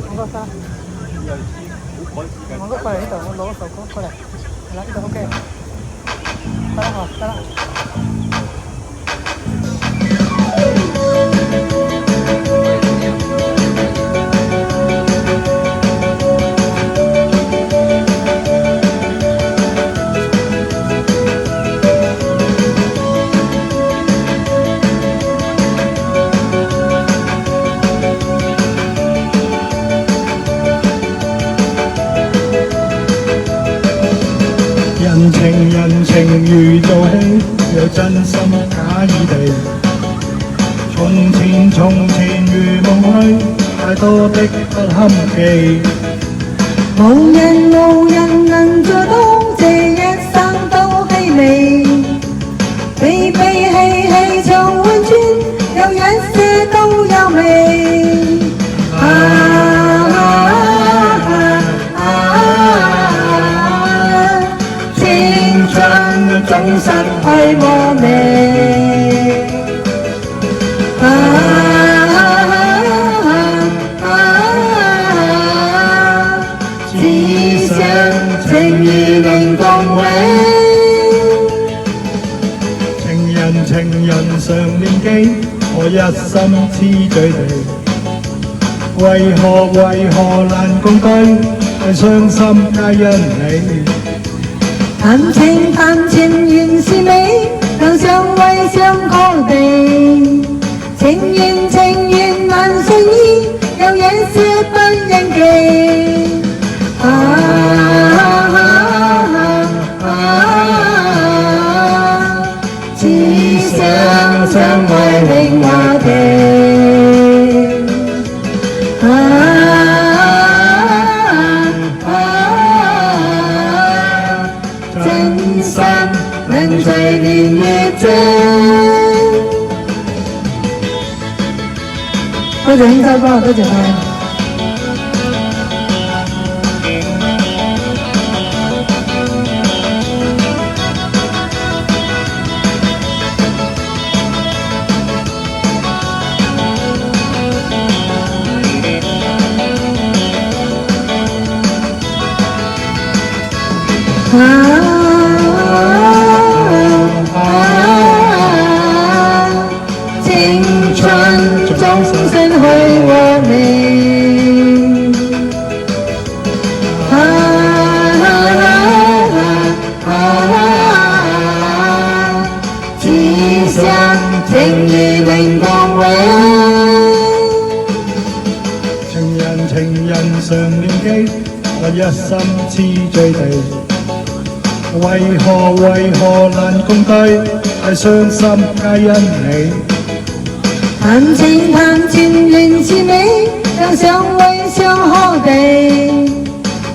Không có sao. Không có qua đây đâu, lỗ sầu có qua đây. Là cái ok. Ta học, ta.人情如做戲，有真心假意地。從前如夢裏，太多的不堪記。無人能做到這一生都稀微，悲悲喜喜像溫泉，有一些都有味。青春總失去和味。只想情義永共永。情人常念記，我一心痴醉地。為何難共對？係傷心皆因你。談情原是美，能相偎相靠地。情緣難相依，有一些不應記。只想相愛永華地。真心能隨年月靜。多謝兄弟哥，多謝佢。青春總失去和你。只想情義永共永。情人常念記，我一心痴醉地。為何難共對？係傷心皆因你。談情原是美，能相偎相靠地。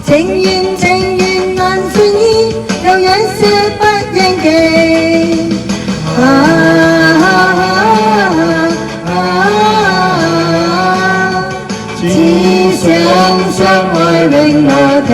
情緣難相依，有一些不應記。只想相愛永和地。